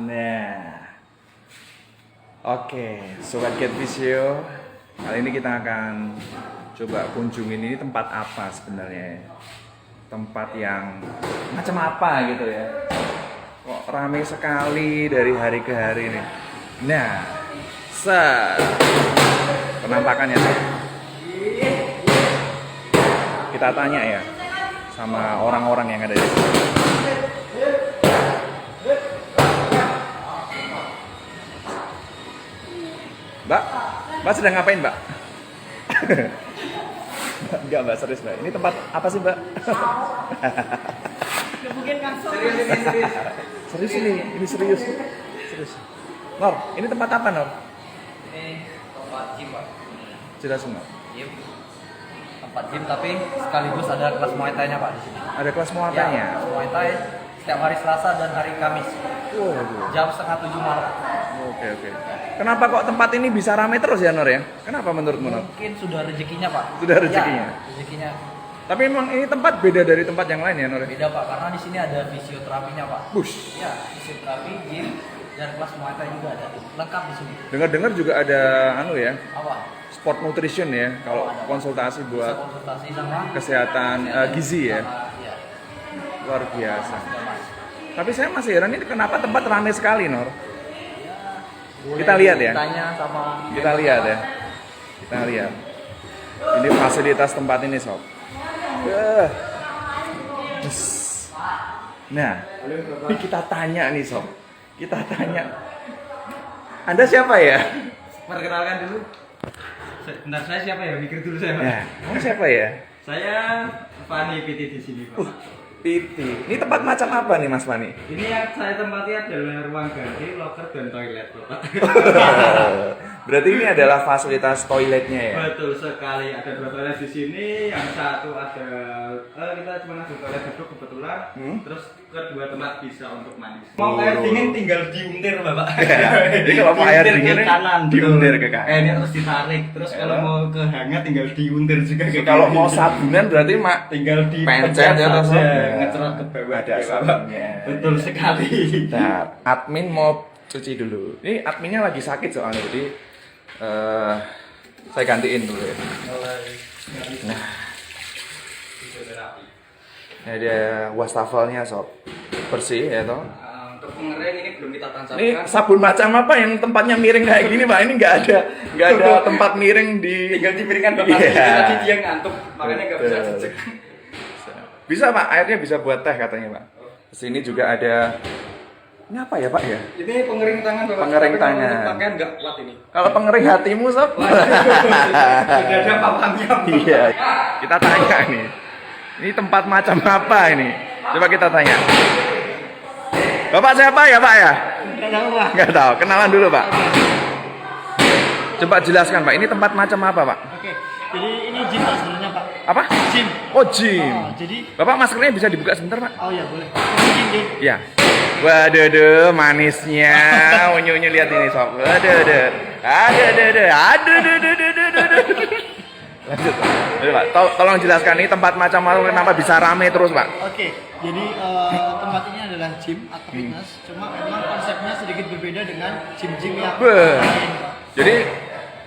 Nah, oke, Sobat Get Visio, kali ini kita akan coba kunjungin ini tempat apa sebenarnya? Tempat yang macam apa gitu ya? Kok rame sekali dari hari ke hari nih. Nah, penampakannya kita tanya ya sama orang-orang yang ada di sini. Mbak sedang ngapain, Mbak? Enggak, Mbak, serius, Mbak. Ini tempat apa sih, Mbak? Serius ini serius. Serius. Nor, ini tempat apa, Nor? Ini tempat gym, Pak. Jelasin, Nor. Gym. Tempat gym tapi sekaligus ada kelas Muay Thai-nya, Pak, di sini. Ada kelas Muay Ya, Thai-nya. kelas Muay Thai setiap hari Selasa dan hari Kamis. Waduh. Jam 6:30 malam. Oke. Kenapa kok tempat ini bisa ramai terus ya, Nor ya? Kenapa menurutmu, Nor? Mungkin sudah rezekinya, Pak. Sudah rezekinya. Ya, rezekinya. Tapi memang ini tempat beda dari tempat yang lain ya, Nor? Beda, Pak, karena di sini ada fisioterapinya, Pak. Bush. Ya, fisioterapi, gym, dan kelas Muay Thai juga ada. Lengkap di sini. Dengar-dengar juga ada ya, Apa? sport nutrition ya, kalau Ada, Pak. konsultasi Bisa buat konsultasi sama kesehatan gizi ya. Iya. Luar biasa. Sudah, Mas. Tapi saya masih heran ini kenapa tempat ramai sekali, Nor? Boleh Kita lihat ya. Tanya sama Kita lihat ya. Kita lihat. Ini fasilitas tempat ini, Sob. Yes. Nah, ini kita tanya nih, Sob. Kita tanya. Anda siapa ya? Perkenalkan dulu. Bentar, saya siapa ya? Mikir dulu saya, Pak. Nah, kamu siapa ya? Saya Fani PT di sini, Pak. Piti. Ini tempat macam apa nih, Mas Fani? Ini yang saya tempati adalah ruang ganti, loker, dan toilet, Pak. Berarti ini adalah fasilitas toiletnya ya? Betul sekali. Ada 2 toilet di sini. Yang satu ada kita cuma ada toilet duduk kebetulan. Terus kedua tempat bisa untuk mandi. Mau air dingin tinggal diuntir, Bapak. Jadi kalau mau air dingin ke kanan, diuntir ke kanan. Ini terus ditarik. Terus kalau mau ke hangat tinggal diuntir juga ke Kalau kiri. mau sabunan berarti tinggal di pencet ya, terus ngecerot ke bawah ada ya, Bapak. sabunnya. Betul sekali. Nah, admin mau cuci dulu. Ini adminnya lagi sakit soalnya, jadi saya gantiin dulu ya. Nah, ini ada wastafelnya, Sob. Bersih ya toh. Untuk pengering ini belum kita tancapkan. Ini sabun macam apa yang tempatnya miring kayak gini, Pak? Ini nggak ada tempat miring di. Tinggal dimiringkan Bapak. Iya. Tadi dia ngantuk, makanya nggak bisa Betul. cecek. Bisa, Pak, airnya bisa buat teh katanya, Pak. Sini juga ada. Ini apa ya, Pak ya? Ini pengering tangan Bapak. Pengering Tapi kalau tangan. untuk pakaian nggak kuat ini. Kalau pengering hatimu, Sob. Sudah ada papangnya. Iya. Kita tanya nih. Ini tempat macam apa ini? Coba kita tanya. Bapak siapa ya, Pak ya? Nggak tahu, Pak. Nggak tahu. Kenalan dulu, Pak. Coba jelaskan, Pak. Ini tempat macam apa, Pak? Oke, jadi ini gym Pak sebenarnya Pak. Apa? Gym. Oh, gym. Oh, jadi Bapak maskernya bisa dibuka sebentar, Pak? oh ya boleh. Ini gym. Ya. Waduh, manisnya. Unyu-unyu lihat ini, Sob. Waduh. Aduh. Lanjut, Pak. Ayo, Pak. Tolong jelaskan ini tempat macam apa, kenapa bisa rame terus, Pak? Oke, jadi tempat ini adalah gym atau fitness. Cuma memang konsepnya sedikit berbeda dengan gym-gym yang Beuh. lain. Jadi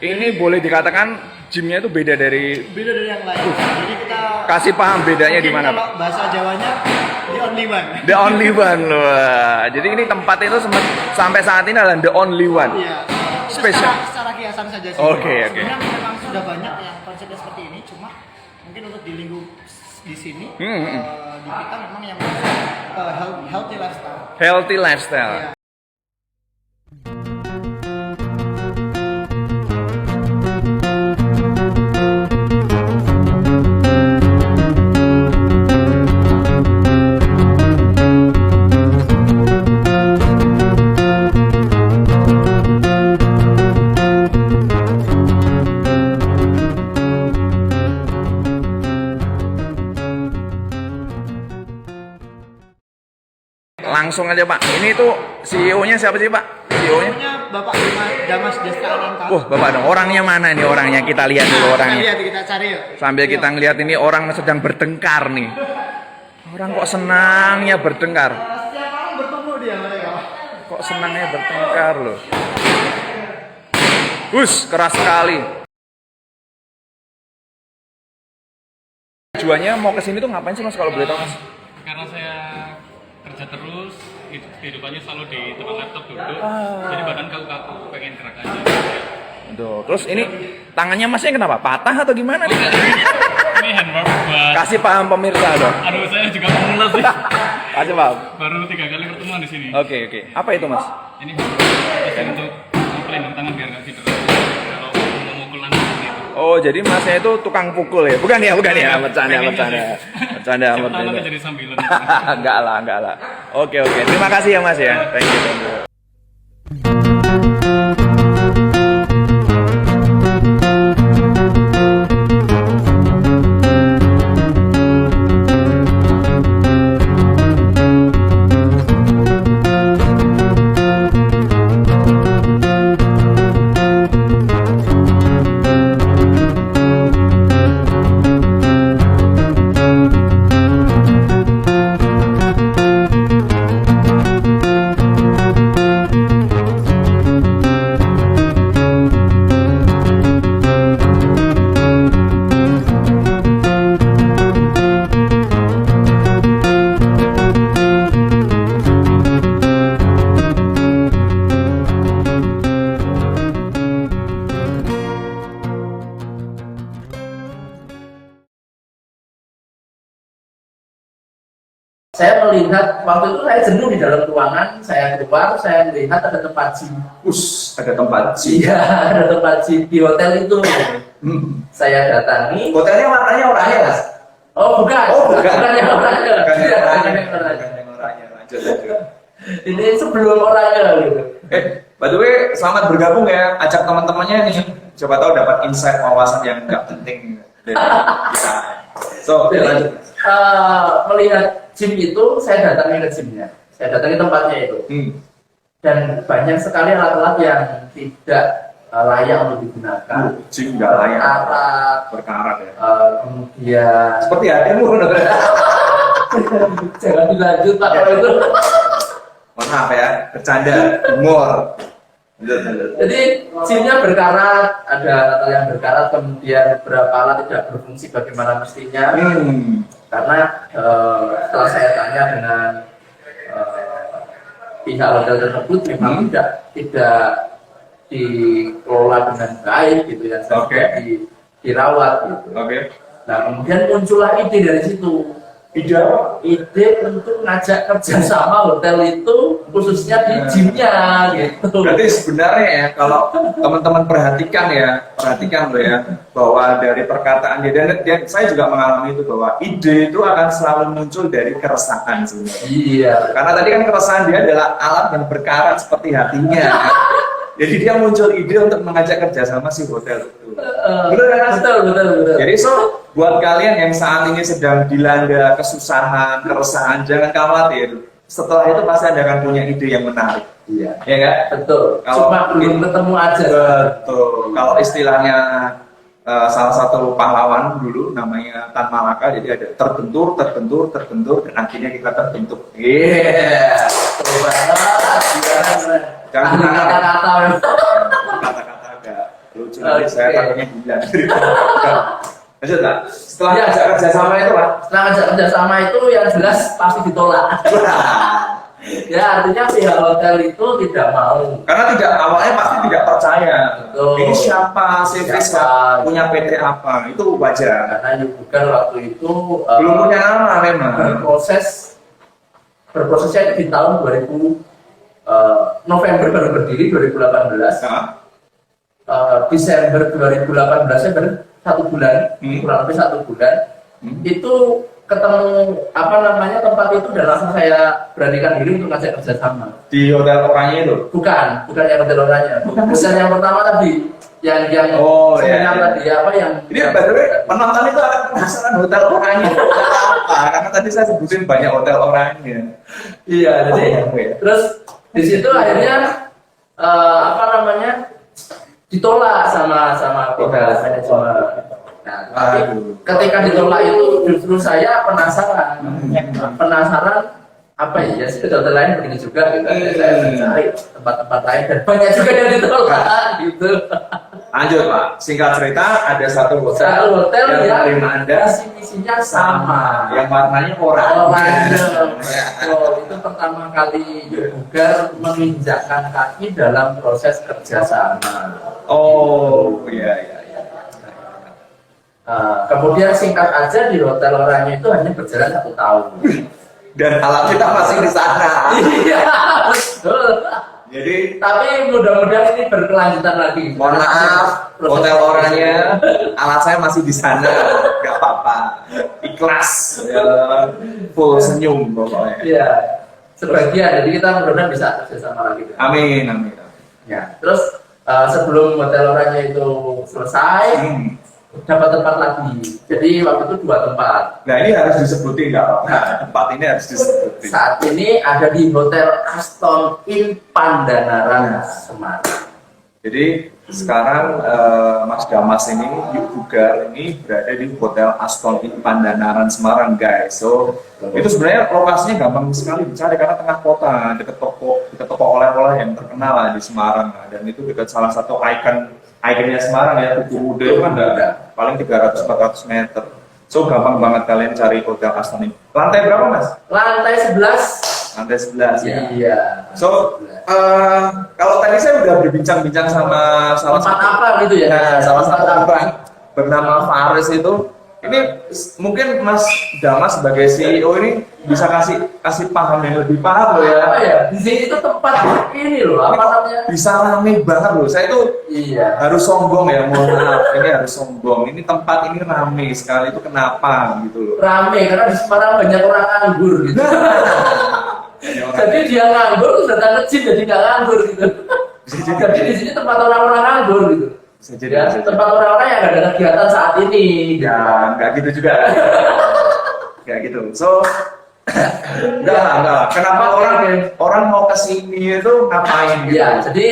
ini boleh dikatakan gymnya itu beda dari. Beda dari yang lain. Jadi kita Kasih paham bedanya di mungkin mana, kalau bahasa Jawanya the only one. The only one loh. Jadi ini tempat itu sampai saat ini adalah the only one. Iya. Itu Spesial. Secara kiasan saja sih. Oke. Sebenarnya memang sudah banyak yang konsepnya seperti ini. Cuma mungkin untuk di lingkup di sini di kita memang yang healthy lifestyle. Healthy lifestyle. Iya. Langsung aja, Pak. Ini tuh CEO-nya siapa sih, Pak? CEO-nya? Pokoknya Bapak Damas Desta Ananta. Wah, Bapak dong. Orangnya mana nih orangnya? Kita lihat dulu Kita orangnya. lihat, kita cari yuk. Sambil kita ngeliat ini orang sedang bertengkar nih. Orang kok senangnya bertengkar. Setiap malam bertemu dia mereka. kok senangnya bertengkar loh. Keras sekali. Tujuannya mau kesini tuh ngapain sih Mas kalau boleh tahu Mas? Karena saya kerja terus, kehidupannya selalu di depan laptop duduk, jadi badan kaku-kaku, pengen gerak aja. Tuh, terus ini tangannya Masnya kenapa? Patah atau gimana nih? Ini handwork buat. Kasih paham pemirsa dong. Aduh, saya juga pemula sih. Kasih paham. Baru 3 kali pertemuan di sini. Oke. Apa itu Mas? Ini handwork untuk pelindung tangan biar nggak cedera. Kalau memukul langsung seperti itu. Oh, jadi Masnya itu tukang pukul ya? Bukan ya? Bercanda. Bercanda. Siapa tahu jadi sambilan. Enggak lah. Oke. Terima kasih ya Mas ya. Thank you. Saya melihat waktu itu saya jenuh di dalam ruangan, saya keluar, saya melihat ada tempat gym. Ada tempat gym. Iya, ada tempat gym di hotel itu. Saya datangi. Hotelnya warnanya oranye Mas? Oh bukan, bukan yang oranye. Lanjut. Ini sebelum oranye gitu. By the way, selamat bergabung ya. Ajak teman-temannya nih. Coba tahu dapat insight wawasan yang nggak penting dari kita. So, lanjut. Melihat gym itu, saya datangi ke gymnya. Saya datangi tempatnya itu. Dan banyak sekali alat-alat yang tidak layak untuk digunakan. Gym nggak layak. Berkarat ya. Kemudian Seperti hatimu. jangan dilanjut Pak kalau itu. Maaf ya, bercanda, humor. Jadi gymnya berkarat, ada alat yang berkarat, kemudian beberapa alat tidak berfungsi bagaimana mestinya. Karena setelah saya tanya dengan pihak hotel tersebut memang tidak dikelola dengan baik gitu ya, dirawat gitu. Nah kemudian muncullah ide dari situ. Ide untuk ngajak kerjasama hotel itu khususnya di gymnya gitu. Berarti sebenarnya ya kalau teman-teman perhatikan loh ya bahwa dari perkataan dia dan saya juga mengalami itu bahwa ide itu akan selalu muncul dari keresahan sebenarnya. Iya. Karena tadi kan keresahan dia adalah alat yang berkarat seperti hatinya. Jadi dia muncul ide untuk mengajak kerjasama si hotel itu. Betul. Jadi buat kalian yang saat ini sedang dilanda kesusahan, keresahan, jangan khawatir. Setelah itu pasti Anda akan punya ide yang menarik. Iya. Ya kan? Betul. Cuma belum ketemu aja. Betul. Kalau istilahnya salah satu pahlawan dulu namanya Tan Malaka, jadi ada terbentur, dan akhirnya kita terbentuk. Betul banget. Jangan kata-kata agak lucu nanti saya takutnya bilang. Lanjut lah. Setelah ajak kerjasama itu lah. Setelah ajak kerjasama itu yang jelas pasti ditolak. Ya artinya pihak hotel itu tidak mau. Karena awalnya pasti tidak percaya. Betul. Ini siapa, punya PT apa, itu wajar. Karena bukan waktu itu belum punya nama memang. Berprosesnya di tahun 2000 November baru berdiri 2018. Desember 2018 baru 1 bulan, kurang lebih 1 bulan. Itu ketemu tempat itu dan langsung saya beranikan diri untuk ngajak kerjasama. Di hotel orangnya itu? Bukan yang hotel orangnya. Bukan yang pertama tadi, yang tadi yang. Ini betul penonton itu akan penasaran hotel orangnya. Karena tadi saya sebutin banyak hotel orangnya. Iya, jadi terus di situ akhirnya ditolak sama pihak manajemen. Nah, tapi ketika ditolak itu justru saya penasaran apa ya sih hotel lain begini juga gitu. Saya mencari tempat-tempat lain dan banyak juga yang ditolak gitu. Lanjut Pak, singkat cerita ada satu Satu hotel yang yang menerima Anda visi misinya sama. yang warnanya oranye. Itu pertama kali Bugar menginjakkan kaki dalam proses kerjasama. Oh iya iya iya. Kemudian singkat aja di hotel oranye itu hanya berjalan 1 tahun. Dan alat kita masih di sana. Iya, betul. Jadi Tapi mudah-mudahan ini berkelanjutan lagi. mohon maaf, hotel orangnya alat saya masih di sana, nggak apa-apa, ikhlas, ya, full senyum pokoknya. Iya, sebagian. Jadi kita mudah-mudahan bisa kerjasama lagi. Amin amin. Ya, terus sebelum hotel orangnya itu selesai, dapat tempat lagi. Jadi waktu itu 2 tempat. Nah ini harus disebutin nggak apa-apa. Tempat ini harus disebutin. Saat ini ada di Hotel Aston Inn Pandanaran Semarang. Jadi sekarang Mas Damas ini, Yuk Bugar ini berada di Hotel Aston Inn Pandanaran Semarang guys. So itu sebenarnya lokasinya gampang sekali dicari karena tengah kota, dekat toko oleh-oleh yang terkenal lah di Semarang. Dan itu dekat salah satu ikonnya Semarang ya, Tugu Muda itu kan udah paling 300-400 meter. So gampang banget kalian cari Hotel Aston Inn. Lantai berapa Mas? Lantai 11. Lantai 11 ya. Iya. So kalau tadi saya udah berbincang-bincang sama salah Tempat satu apa gitu ya? Nah, salah satu Tempat apa? orang bernama Faris itu, ini mungkin Mas Damas sebagai CEO ini bisa kasih paham yang lebih paham loh ya. Apa ya? Di sini itu tempat ini loh, apa namanya? Bisa rame banget loh. Saya tuh Iya. harus sombong ya, mohon maaf. Ini harus sombong. Ini tempat ini rame sekali, itu kenapa gitu loh. Rame karena di Semarang banyak orang nganggur gitu. Jadi dia nganggur terus datang ke gym jadi nggak nganggur gitu. Jadi di sini tempat orang-orang nganggur gitu. Bisa jadi, Ya, bisa jadi. tempat orang-orang yang nggak ada kegiatan saat ini. Ya, nggak gitu juga. Kayak gitu. So, enggak. Kenapa orang mau ke sini itu ngapain gitu? Ya, jadi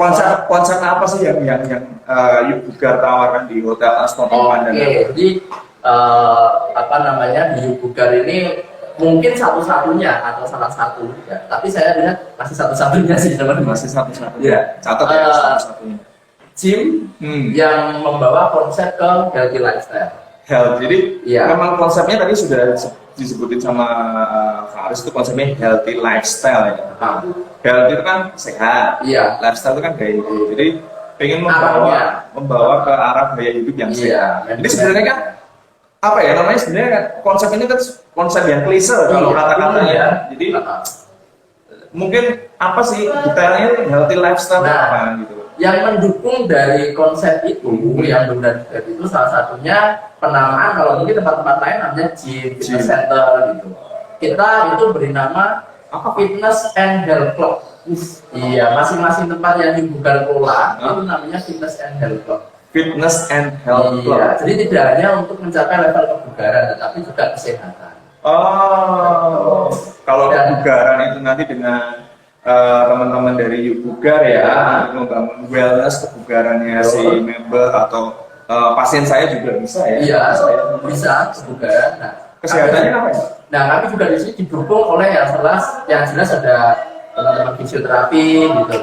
Konsep apa sih yang Yuk Bugar tawarkan di Hotel Aston Inn Pandanaran? jadi apa namanya di Bugar ini mungkin satu-satunya atau salah satu ya. Tapi saya lihat masih satu-satunya sih teman-teman. Masih satu-satunya. Iya. Catat ya, satu-satunya. Gym Hmm. yang membawa konsep ke healthy lifestyle. Health. Jadi Iya. memang konsepnya tadi sudah disebutin sama Faris, itu konsepnya healthy lifestyle ya. Ah. Health itu kan sehat. Iya. Lifestyle itu kan gaya hidup. Jadi pengen Arahnya. membawa ke arah gaya hidup yang Iya. sehat. Jadi sebenarnya kan apa ya namanya sebenarnya kan konsep ini kan konsep yang klise kalau Iya, kata-katanya. iya. Jadi Ah. mungkin apa sih detailnya healthy lifestyle Nah. apa gitu. Yang mendukung dari konsep itu yang benar itu salah satunya penamaan kalau mungkin tempat-tempat lain namanya gym, fitness center gitu. Kita itu beri nama apa fitness and health club. Iya, masing-masing tempat yang dibuka kelola itu namanya fitness and health club. Fitness and health club. Iya, jadi tidak hanya untuk mencapai level kebugaran, tetapi juga kesehatan. Oh, kalau Dan- kebugaran itu nanti dengan teman-teman dari Yuk Bugar ya, membangun wellness kebugarannya si member atau pasien saya juga bisa ya. Iya, Saya. bisa kebugaran. Nah, Kesehatannya apa ya? Nah, kami juga di sini didukung oleh yang jelas ada teman-teman fisioterapi gitu.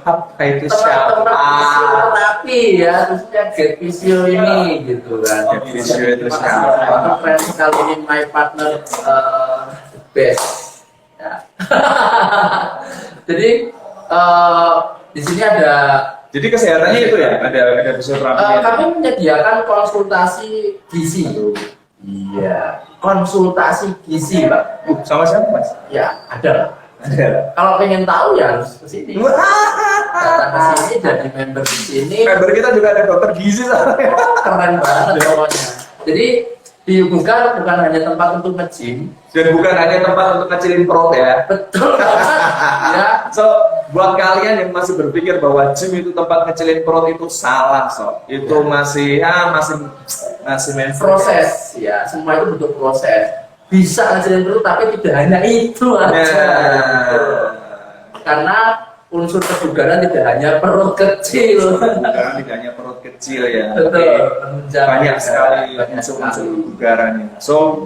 Apa itu Teman-teman siapa? fisioterapi ya, khususnya Get Physio ini gitu kan. Get Physio itu siapa? Itu keren sekali ini my partner the best. Ya. Jadi di sini ada Jadi kesehatannya itu ya, ada fisioterapi. kami menyediakan konsultasi gizi. Iya, konsultasi gizi, Pak. Sama siapa Mas? Ya, ada. Ada. Kalau pengen tahu ya harus ke sini. Datang ke sini jadi member di sini Member kita juga ada dokter gizi soalnya. keren banget pokoknya. Jadi di Bugar bukan hanya tempat untuk nge-gym, Dan bukan hanya tempat untuk ngecilin perut ya. betul banget. Ya, So, buat kalian yang masih berpikir bahwa gym itu tempat ngecilin perut itu salah, so. Itu masih main proses ya, semua itu butuh proses. Bisa ngecilin perut tapi tidak hanya itu aja. Ya. Karena unsur kebugaran tidak hanya perut kecil. Kebugaran tidak hanya perut kecil ya. Betul. Banyak sekali unsur-unsur kebugaran ini. So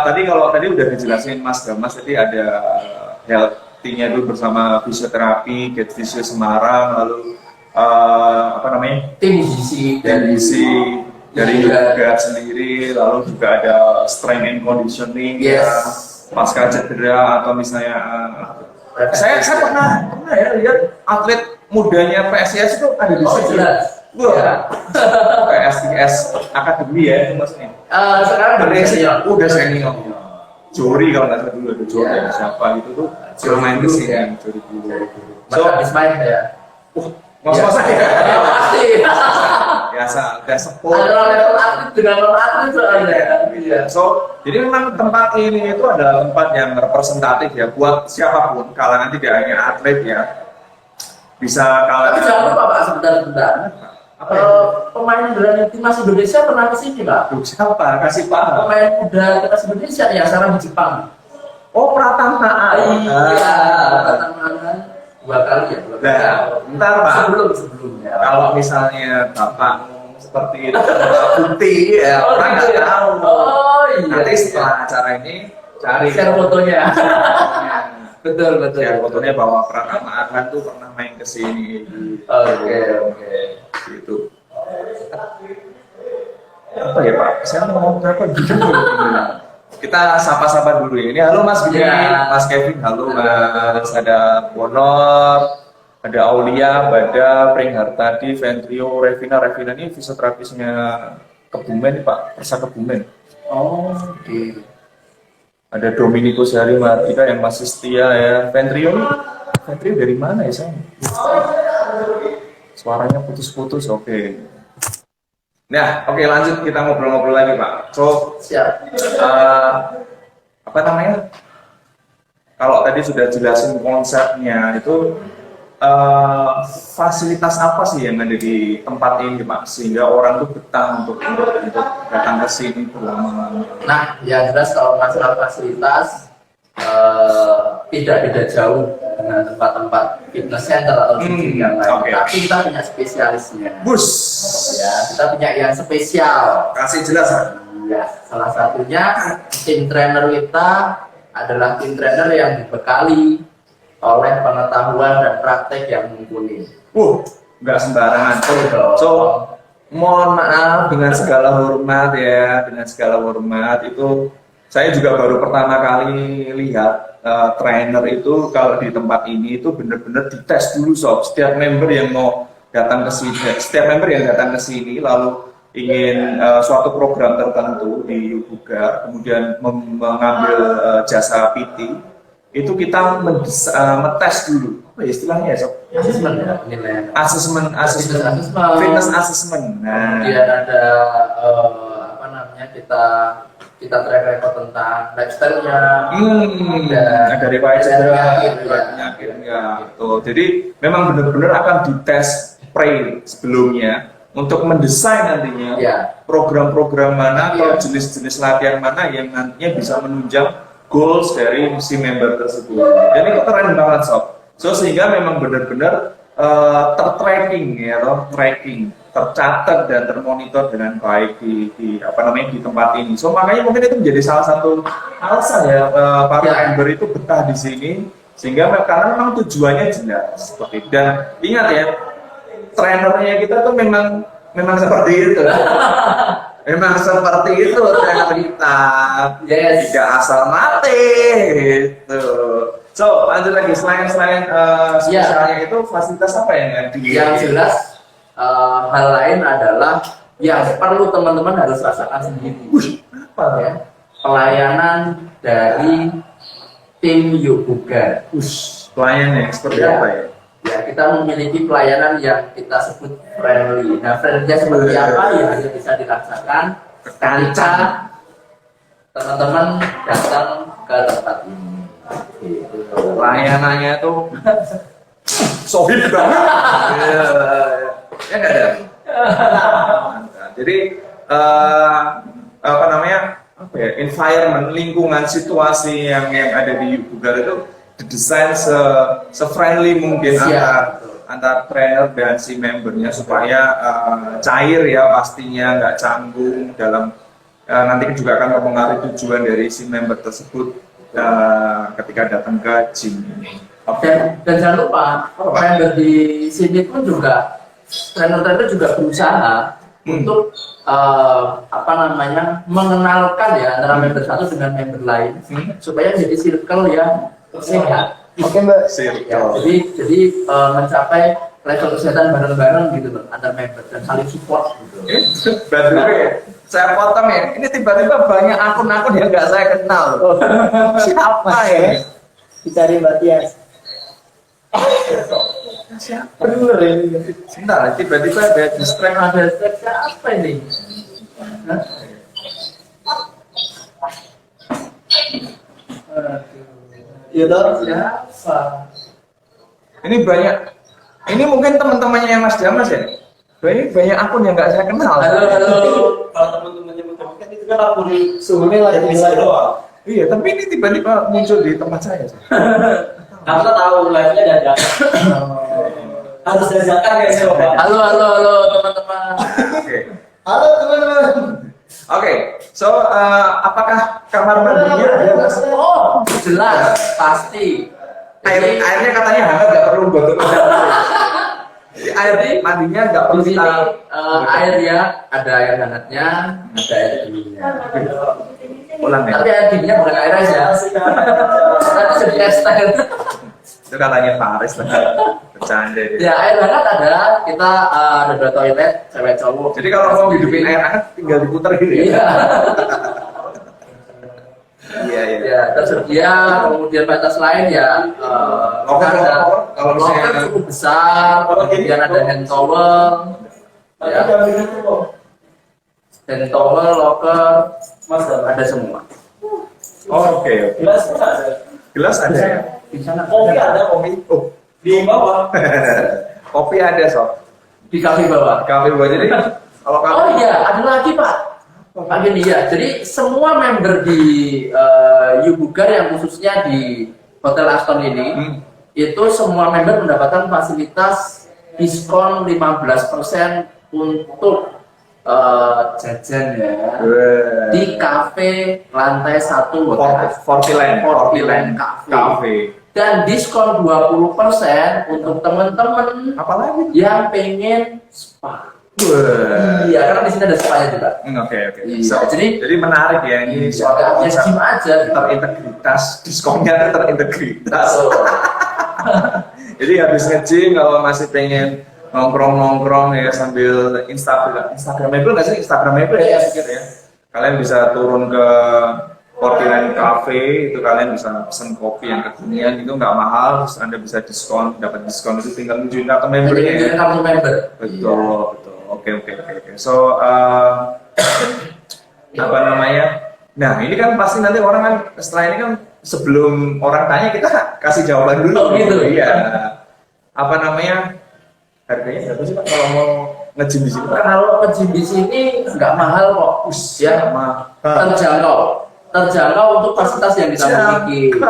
tadi udah dijelasin Mas Damas, tadi ada healthy-nya dulu bersama fisioterapi Get Physio Semarang, lalu tim gizi dari yoga sendiri, lalu juga ada strength and conditioning ya, pasca cedera atau misalnya saya pernah ya lihat atlet mudanya PSIS itu ada di situ. PSIS Academy ya itu maksudnya. Sekarang udah senior. Jori kalau nggak salah dulu ada Jori siapa gitu tuh suruh main di sini Jori dulu. So habis main ya. Masa ya? Pasti. Biasa, udah sepuh. Ada level atlet dengan non atlet soalnya. So, jadi memang tempat ini itu adalah tempat yang representatif ya buat siapapun, kalangan tidak hanya atlet ya. Bisa kalangan. Tapi jangan lupa Pak, sebentar. Apa ya? Pemain muda timnas Indonesia pernah kesini Pak. Siapa? Kasih paham. Pemain muda timnas Indonesia yang sekarang di Jepang. Oh, Pratama. Iya, Pratama 2 kali ya. Bentar Pak. Sebelumnya. Kalau misalnya Bapak seperti itu putih ya, orang nggak tahu. Oh iya. Nanti setelah acara ini cari share fotonya. Betul. Share fotonya bahwa Pratama Arhan tuh pernah main ke sini. Oke. Gitu. Apa ya Pak? Saya mau ngomong apa gitu. Kita sapa-sapa dulu ya. Ini halo Mas Bini, Mas Kevin, halo Mas. Ada Bonor, ada Aulia, Bada, Pringhartadi, Ventrio, Revina ini fisioterapisnya Kebumen Pak, Persa Kebumen. Oh, oke. Ada Dominico Sehari Martika yang masih setia ya. Ventrio dari mana ya sayang? Suaranya putus-putus, oke. Nah, oke lanjut kita ngobrol-ngobrol lagi Pak. So, Siap. Apa namanya? Kalau tadi sudah jelasin konsepnya itu fasilitas apa sih yang ada di tempat ini Pak sehingga orang tuh betah untuk datang ke sini berlama-lama. Nah, yang jelas kalau masalah fasilitas tidak beda jauh dengan tempat-tempat fitness center atau gym yang lain. Okay. Tapi kita punya spesialisnya. Bus. Ya, kita punya yang spesial. Kasih jelas Pak. Ya, salah satunya tim trainer kita adalah tim trainer yang dibekali oleh pengetahuan dan praktek yang mumpuni. Nggak sembarangan. So, mohon maaf dengan segala hormat ya, itu saya juga baru pertama kali lihat trainer itu kalau di tempat ini itu benar-benar dites dulu sob. Setiap member yang datang ke sini lalu ingin suatu program tertentu di Yubuga, kemudian mengambil jasa PT, itu kita metes dulu. Apa ya istilahnya ya sob? Asesmen, fitness assessment. Nah, Kemudian ada kita track record tentang lifestyle-nya, ada riwayat cedera, riwayat penyakit gitu. Jadi memang benar-benar akan dites pre sebelumnya untuk mendesain nantinya program-program mana atau jenis-jenis latihan mana yang nantinya bisa menunjang goals dari si member tersebut. Dan itu keren banget sob. So sehingga memang benar-benar tertracking ya, tercatat dan termonitor dengan baik di tempat ini. So makanya mungkin itu menjadi salah satu alasan ya para member itu betah di sini sehingga karena memang tujuannya jelas seperti itu. Dan ingat ya, trainernya kita tuh memang seperti itu. Memang seperti itu trainer kita. Tidak asal mati gitu. So, lanjut lagi selain spesialnya itu fasilitas apa yang Yang jelas hal lain adalah yang perlu teman-teman harus rasakan sendiri. Apa ya? Pelayanan dari tim Yubuga. Pelayannya seperti apa ya? Ya, kita memiliki pelayanan yang kita sebut friendly. Nah, friendly-nya seperti apa ya hanya bisa dirasakan ketika teman-teman datang ke tempat ini. Layanannya tuh sohib banget. Ya nggak ada. Jadi environment, lingkungan, situasi yang ada di Yubuga itu didesain se-friendly mungkin Siap. antar trainer dan si membernya supaya cair ya pastinya, nggak canggung dalam nanti juga akan mempengaruhi tujuan dari si member tersebut ketika datang ke gym ini. Dan jangan lupa member di sini pun juga trainer-trainer juga berusaha untuk mengenalkan ya antara member satu dengan member lain supaya jadi circle yang sehat. Oke Mbak. Ya, jadi mencapai level kesehatan bareng-bareng gitu loh antar member dan saling support gitu. Berarti saya potong ya, ini tiba-tiba banyak akun-akun yang nggak saya kenal. Siapa ya? Dicari Mbak Tias. Siapa? Bener ini. Sebentar, tiba-tiba ada distract. Ada siapa ini? Hah? Iya dong. Siapa? Ini banyak. Ini mungkin teman-temannya yang Mas Jamas ya? Banyak akun yang nggak saya kenal. Halo. Kalau teman-temannya kan itu kan akun Suhunya lagi teknis doang. Iya, tapi ini tiba-tiba muncul di tempat saya. Karena tahu live-nya dadakan. Harus dadakan guys, Bapak. Halo teman-teman. Oke. Halo teman-teman. Oke, so apakah kamar mandinya ada Mas? Oh, jelas, pasti. Airnya katanya hangat, nggak perlu buat air mandinya nggak perlu Di sini kita air ya, ada air hangatnya, ada air dinginnya. ulang ya. Tapi air dinginnya bukan air aja. Nanti jadi es teh. Itu katanya Faris lah. Bercanda dia. Ya air hangat ada, kita ada 2 toilet, cewek cowok. Jadi kalau mau hidupin air hangat tinggal diputer gitu ya. Iya. Iya. Ya tersedia, kemudian batas lain ya. Loker, kalau misalnya- loker cukup besar, kemudian ada hand towel, ya. Hand towel, loker, ada semua. Oh, oke. Gelas pun ada. Gelas ada ya? Di sana Kopi ada, kopi. Oh. Di bawah. Kopi ada sob. di kafe bawah. Kafe buat jadi kalau kafe. Oh iya, ada lagi Pak. Pagi nih ya. Jadi semua member di Yubugar yang khususnya di Hotel Aston ini, itu semua member mendapatkan fasilitas diskon 15% untuk jajan ya di kafe lantai 1 Hotel Fortiland Cafe. Dan diskon 20% untuk teman-teman Apalagi? yang pengen spa. Wah. Iya, karena di sini ada spa-nya juga. Oke. Iya, So, jadi- jadi menarik ya ini Soalnya ya gym aja. terintegritas, diskonnya terintegritas. So, Jadi habis nge-gym kalau masih pengen nongkrong ya sambil Instagramable nggak sih? Instagramable ya, Yes. pikir ya. Kalian bisa turun ke Fortiland Cafe, itu kalian bisa pesen kopi yang kekinian itu nggak mahal, terus Anda bisa dapat diskon itu tinggal nunjukin kartu membernya ya. jadi kartu member. Betul. Oke. So apa namanya? Nah ini kan pasti nanti orang kan setelah ini kan sebelum orang tanya kita kasih jawaban dulu. Oh, gitu? Iya. Apa namanya? Harganya berapa sih Pak kalau mau nge-gym di sini? Pak? Kalau ke-gym di sini nggak mahal kok, ya, terjangkau untuk fasilitas yang kita miliki.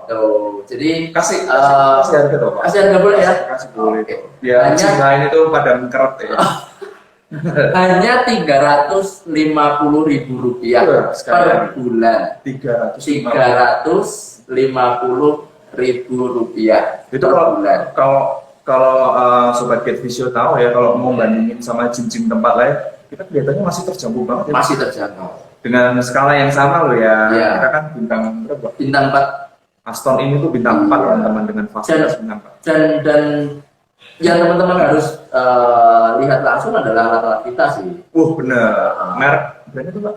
Tuh, jadi Kasih kasih harga tuh Pak. kasih harga boleh ya. Kasih boleh. Biar Hanya- gym lain itu pada mengkeret ya. Hanya Rp350.000 Wah, sekali per lagi. bulan. 350. Rp350.000 Itu per kalau bulan. kalau sobat Get Visio tahu ya kalau mau bandingin sama gym-gym tempat lain kita kelihatannya masih terjangkau banget ya. Masih terjangkau. Dengan skala yang sama loh ya. Iya. Kita kan bintang berapa? Bintang 4 Aston ini tuh bintang 4 teman-teman dengan fasilitas bintang 4. dan yang teman-teman harus lihat langsung adalah alat-alat kita sih. Bener. Merek brandnya tuh Pak.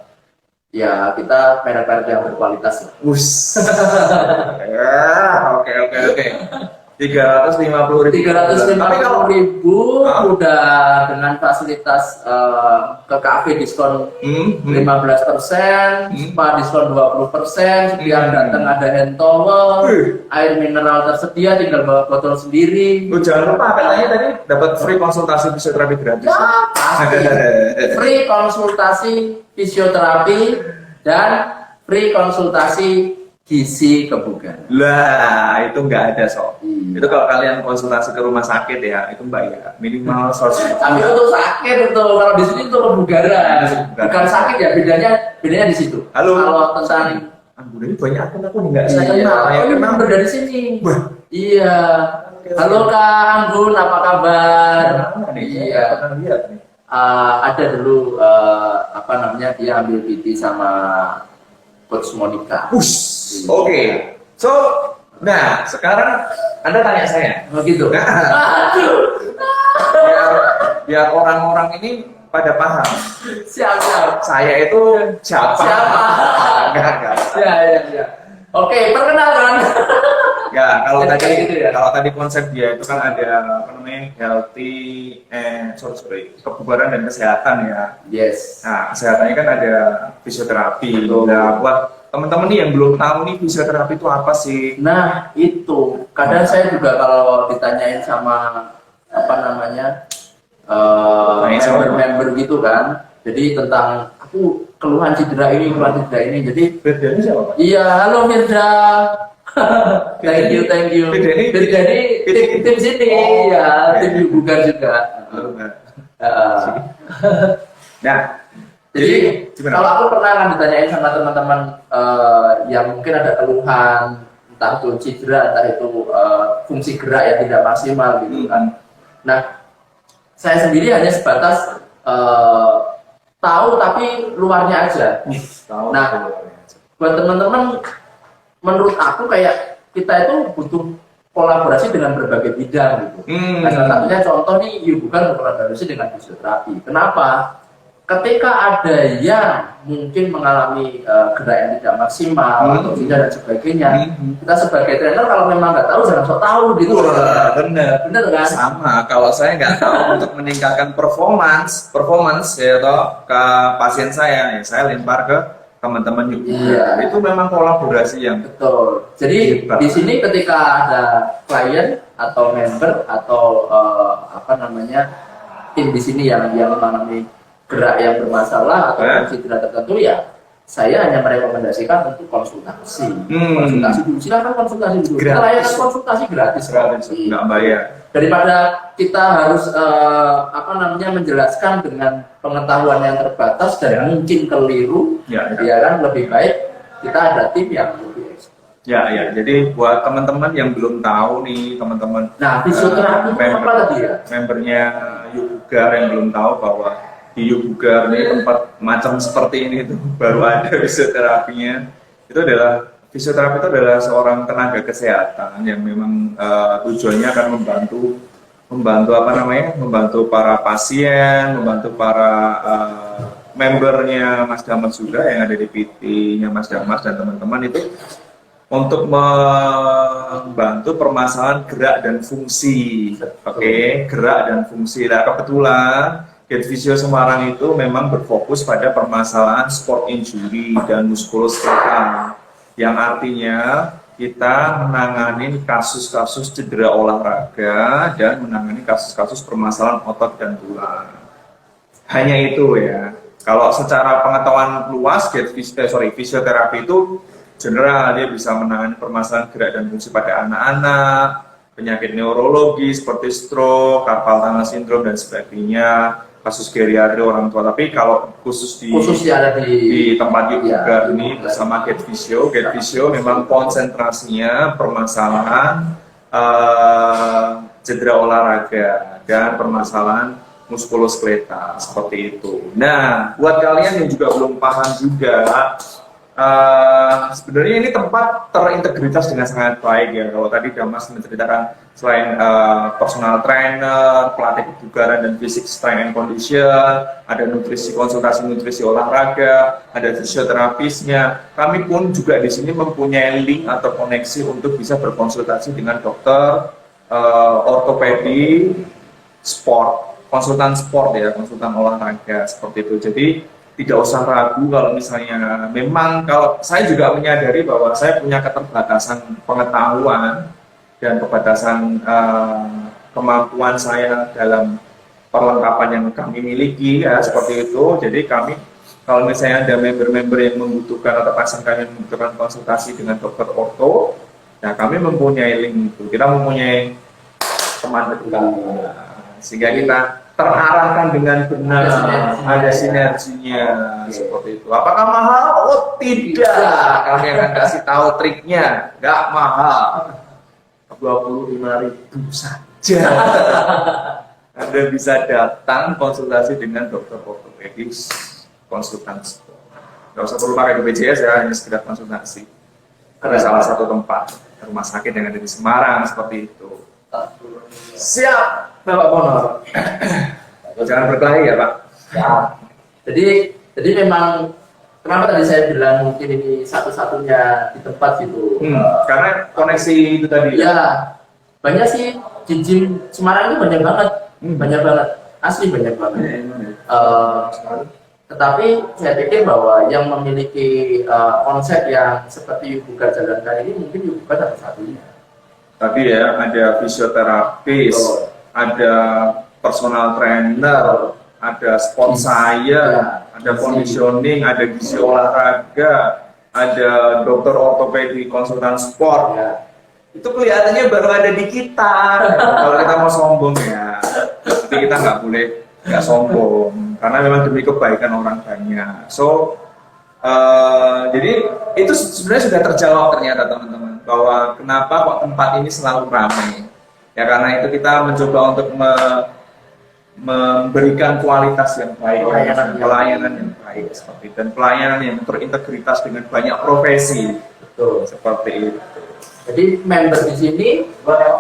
Ya kita merek-merek yang berkualitas lah. Oke. 350.000. Tapi kalau 350.000 udah dengan fasilitas ke kafe diskon 15%, spa diskon 20%, setiap datang ada hand towel, air mineral tersedia, tinggal bawa botol sendiri. jangan lupa katanya tadi dapat free konsultasi fisioterapi gratis. Ya, pasti. Free konsultasi fisioterapi dan free konsultasi gizi kebugaran. Lah, itu nggak ada sob. Iya. Itu kalau kalian konsultasi ke rumah sakit ya, itu bayar minimal 100. Tapi untuk sakit itu kalau di sini itu kebugaran, bukan sakit ya, bedanya di situ. Halo. Kalau tentang Anggun ini banyak aku nih nggak saya iya, kenal. Ya, ini kenal. member dari sini. Wah. Iya. Halo Kak Anggun, apa kabar? Iya. Pernah lihat nih. Ada dulu apa namanya, dia ambil PT sama Coach Monica. Push. Oke. So, nah sekarang Anda tanya saya. Oh gitu. Nah, Aduh. biar orang-orang ini pada paham. Siap. Saya itu siapa? Siapa? Enggak. Ya. Oke, perkenalkan. Ya, kalau Jadi tadi kayak gitu ya? kalau tadi konsep dia itu kan ada apa namanya? Healthy kebugaran dan kesehatan ya. Yes. Nah, kesehatannya kan ada fisioterapi. Betul. Nah, buat teman-teman nih yang belum tahu nih fisioterapi itu apa sih? Nah, itu kadang saya juga kalau ditanyain sama apa namanya member-member gitu kan, jadi tentang aku keluhan cedera ini, jadi Bedanya siapa, Pak? iya, halo Mirza. thank you. Firda ini Tim sini, Oh, ya, oke. tim juga. Nah, Jadi gimana? kalau aku pernah kan ditanyain sama teman-teman yang mungkin ada keluhan, entah itu cedera, entah itu fungsi gerak yang tidak maksimal gitu kan. Nah, saya sendiri hanya sebatas tahu tapi luarnya aja. Tahu. Nah, buat teman-teman, menurut aku kayak kita itu butuh kolaborasi dengan berbagai bidang gitu. Nah, salah satunya contoh nih, bukan berkolaborasi dengan fisioterapi. Kenapa? Ketika ada yang mungkin mengalami gerak yang tidak maksimal atau tidak dan sebagainya, kita sebagai trainer kalau memang nggak tahu jangan sok tahu gitu. Bener kan? Sama, kalau saya nggak tahu untuk meningkatkan performance ya toh ke pasien saya lempar ke teman-teman juga. Iya. Itu memang kolaborasi yang Betul. Jadi Hebat. di sini ketika ada klien atau member atau apa namanya tim di sini yang mengalami gerak yang bermasalah atau fungsi gerak tertentu, ya saya hanya merekomendasikan untuk konsultasi. Konsultasi dulu, silakan konsultasi dulu. Kita Gratis. layanan konsultasi gratis. nggak bayar. Daripada kita harus apa namanya menjelaskan dengan pengetahuan yang terbatas dan mungkin keliru, Ya. ya kan, lebih baik kita ada tim yang lebih expert. Ya, jadi buat teman-teman yang belum tahu nih, teman-teman Nah, fisioterapi itu apa tadi ya? membernya Yubugar yang belum tahu bahwa di Yubugar ini tempat macam seperti ini tuh baru ada fisioterapinya. Fisioterapi itu adalah seorang tenaga kesehatan yang memang tujuannya akan membantu para pasien, membantu para membernya Mas Damas juga yang ada di PT-nya Mas Damas dan teman-teman itu untuk membantu permasalahan gerak dan fungsi. Oke, gerak dan fungsi. Nah, kebetulan Get Physio Semarang itu memang berfokus pada permasalahan sport injury dan muskuloskeletal, yang artinya kita menangani kasus-kasus cedera olahraga dan menangani kasus-kasus permasalahan otot dan tulang. Hanya itu ya. Kalau secara pengetahuan luas, fisioterapi itu general, dia bisa menangani permasalahan gerak dan fungsi pada anak-anak, penyakit neurologi seperti stroke, carpal tunnel syndrome dan sebagainya, kasus geriatri orang tua. Tapi kalau khususnya ada di tempat juga ini bersama Get Physio memang konsentrasinya permasalahan cedera olahraga dan permasalahan muskuloskeletal seperti itu. Nah, buat kalian yang juga belum paham juga, sebenarnya ini tempat terintegritas dengan sangat baik ya. Kalau tadi Damas menceritakan selain personal trainer, pelatih kebugaran dan fisik strength and condition, ada konsultasi nutrisi olahraga, ada fisioterapisnya. Kami pun juga di sini mempunyai link atau koneksi untuk bisa berkonsultasi dengan dokter ortopedi sport, konsultan sport ya, konsultan olahraga seperti itu. Jadi tidak usah ragu kalau misalnya memang, kalau saya juga menyadari bahwa saya punya keterbatasan pengetahuan dan keterbatasan kemampuan saya dalam perlengkapan yang kami miliki ya seperti itu. Jadi kami kalau misalnya ada member-member yang membutuhkan atau pasien kami yang membutuhkan konsultasi dengan dokter orto, nah kami mempunyai link itu, kita mempunyai teman dekat, sehingga kita terarahkan dengan benar, ada sinerginya seperti itu. Apakah mahal? Oh tidak, kami akan kasih tahu triknya, nggak mahal, 25.000 saja. Anda bisa datang konsultasi dengan dokter ortopedis, konsultan sport. Nggak usah perlu pakai BPJS ya, hanya sekedar konsultasi. Ada salah satu tempat rumah sakit yang ada di Semarang seperti itu. Siap, Bapak Ponor. Jangan berkelahi ya Pak. Ya. Jadi memang kenapa tadi saya bilang mungkin ini satu-satunya di tempat gitu. Karena koneksi itu tadi. Ya, banyak sih gym Semarang ini banyak banget, asli banyak banget. Tetapi saya pikir bahwa yang memiliki konsep yang seperti Buka Jalankan ini mungkin bukan satu-satunya. Tadi ya ada fisioterapis, ada personal trainer, ada sport science, ada conditioning, ada gizi olahraga, ada dokter ortopedi konsultan sport. Itu kelihatannya baru ada di kita. Kalau kita mau sombong ya, tapi kita nggak sombong karena memang demi kebaikan orang banyak. So jadi itu sebenarnya sudah terjawab ternyata teman-teman, bahwa kenapa kok tempat ini selalu ramai ya, karena itu kita mencoba untuk memberikan kualitas yang baik, pelayanan yang baik seperti itu, dan pelayanan yang terintegritas dengan banyak profesi. Betul, seperti itu. Jadi member di sini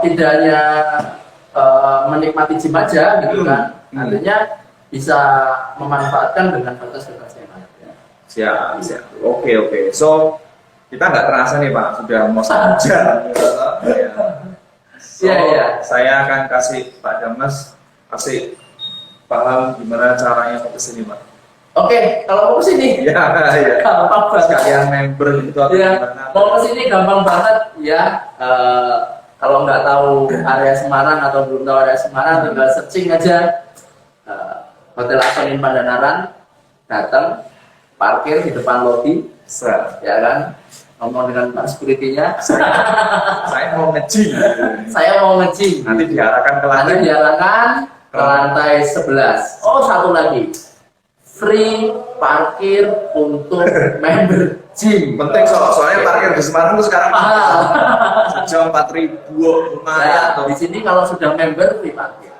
tidak hanya menikmati gym aja gitu kan, artinya bisa memanfaatkan dengan batas-batas yang ada. Siap. Oke. So kita nggak terasa nih Pak, sudah mau saja. Iya. Saya akan kasih Pak Damas kasih paham gimana caranya mau kesini Pak. Oke, kalau mau kesini, ya. gampang banget. Sekalian member itu atau gimana? Mau kesini gampang banget ya. Kalau nggak tahu area Semarang atau belum tahu area Semarang, tinggal searching aja Hotel Asonin Pandanaran, datang, parkir di depan lobi, ya kan? Ngomong dengan Pak Security-nya. Saya mau nge-gym. Nanti diarahkan ke lantai 11. Oh, satu lagi. Free parkir untuk member gym. Penting soalnya parkir di Semarang itu sekarang mahal. Sejam 4.000 lumayan. Di sini kalau sudah member free parkir.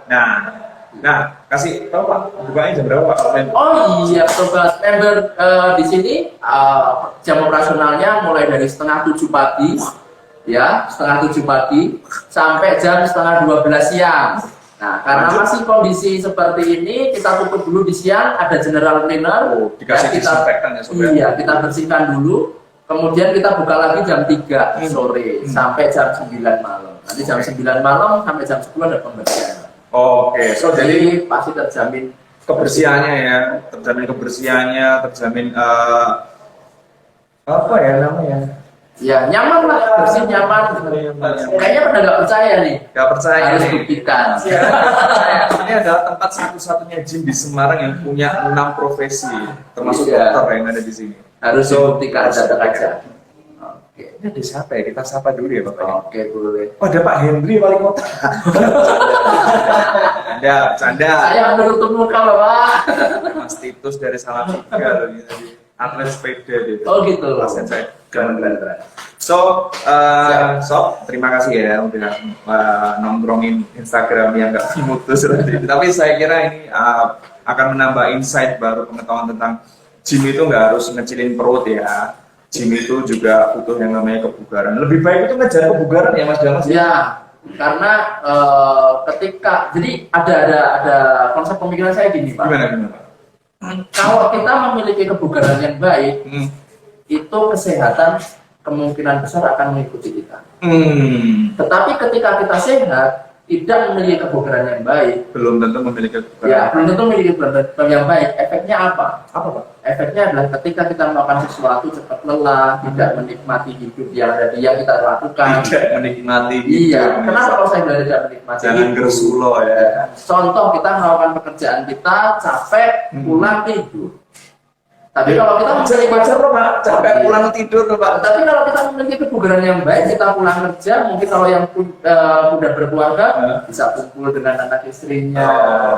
Nah, kasih tahu Pak, bukanya jam berapa Pak? Oh iya, sobat member di sini jam operasionalnya mulai dari setengah 7 pagi, ya, setengah 7 pagi sampai jam setengah 12 siang. Nah, karena masih kondisi seperti ini, kita tutup dulu di siang, ada general cleaner, dikasih disinfektan ya sobat. Iya, kita bersihkan dulu, kemudian kita buka lagi jam 3 sore sampai jam 9 malam. Nanti jam 9 malam sampai jam 10 ada pembersihan. Oke, so jadi pasti terjamin kebersihannya, terjamin apa ya namanya? Ya nyaman lah, bersih nyaman. Kayaknya pada nggak percaya nih. Nggak percaya. Harus buktikan. Ini adalah tempat satu-satunya gym di Semarang yang punya 6 profesi, termasuk dokter yang ada di sini. Harus dibuktikan, datang aja. Ini ada siapa ya? Kita sapa dulu ya Bapak. Oke, boleh. Oh, ada Pak Henry wali kota. Canda. Saya menutup muka Bapak. Mas Titus dari Salatiga loh ini. Atlet sepeda gitu. Oh gitu. Pasien saya keren. So, terima kasih ya udah nongkrongin Instagram yang nggak mutus seperti itu. Tapi saya kira ini akan menambah insight baru, pengetahuan tentang gym itu nggak harus ngecilin perut ya. Gym itu juga butuh yang namanya kebugaran. Lebih baik itu ngejar kebugaran ya Mas Damas? Ya, karena ketika jadi ada konsep pemikiran saya gini Pak. Gimana? Kalau kita memiliki kebugaran yang baik, itu kesehatan kemungkinan besar akan mengikuti kita. Tetapi ketika kita sehat, tidak memiliki kebugaran yang baik, belum tentu memiliki kebugaran. Ya, belum tentu memiliki kebugaran yang baik. Efeknya apa? Apa Pak? Efeknya adalah ketika kita melakukan sesuatu cepat lelah, tidak menikmati hidup yang ada yang kita lakukan. Tidak menikmati hidup. Iya. Kenapa kalau saya bilang tidak menikmati Jangan hidup? gersulo ya. Contoh kita melakukan pekerjaan kita capek, pulang tidur. Tapi kalau kita Jadi pacar loh Pak, capek pulang tidur loh Pak. tapi kalau kita memiliki kebugaran yang baik, kita pulang kerja, mungkin kalau yang udah berkeluarga bisa kumpul dengan anak istrinya,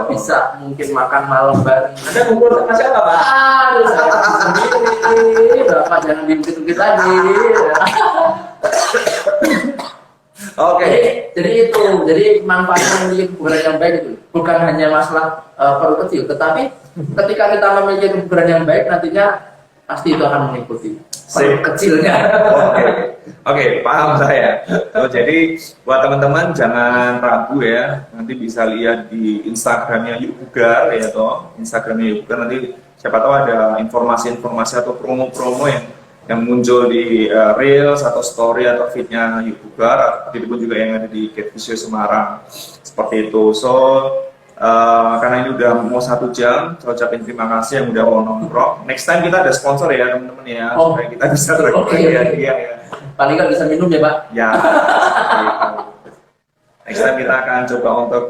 bisa mungkin makan malam bareng. Anda kumpul sama siapa Pak? Aduh, saya sendiri, Bapak jangan diungkit-ungkit lagi. Oke. Jadi itu, jadi manfaatnya memiliki kebugaran yang baik itu bukan hanya masalah perut kecil, tetapi ketika kita memiliki kebugaran yang baik, nantinya pasti itu akan mengikuti perut kecilnya. Oke, paham saya. Jadi buat teman-teman jangan ragu ya, nanti bisa lihat di Instagramnya Yuk Bugar ya toh, Instagramnya Yuk Bugar, nanti siapa tahu ada informasi-informasi atau promo-promo yang muncul di Reels atau story atau feednya Yuk Bugar, begitu pun juga yang ada di Get Visio Semarang, seperti itu. So karena ini udah mau 1 jam, saya ucapin terima kasih yang udah mau nongkrong. Next time kita ada sponsor ya teman-teman ya, supaya kita bisa berbagi ya. Paling kan bisa minum ya Pak. Ya. Gitu. Next time kita akan coba untuk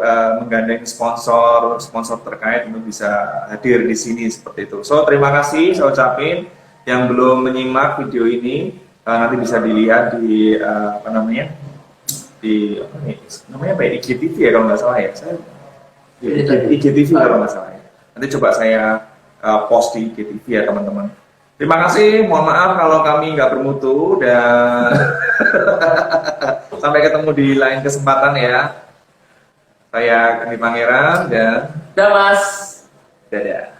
menggandeng sponsor terkait untuk bisa hadir di sini seperti itu. So terima kasih saya ucapin. Yang belum menyimak video ini nanti bisa dilihat di IGTV ya kalau nggak salah ya. IGTV kalau nggak salah ya. Nanti coba saya post di IGTV ya teman-teman. Terima kasih, mohon maaf kalau kami nggak bermutu dan sampai ketemu di lain kesempatan ya. Saya Kandi Pangeran dan Dah Mas. dadah.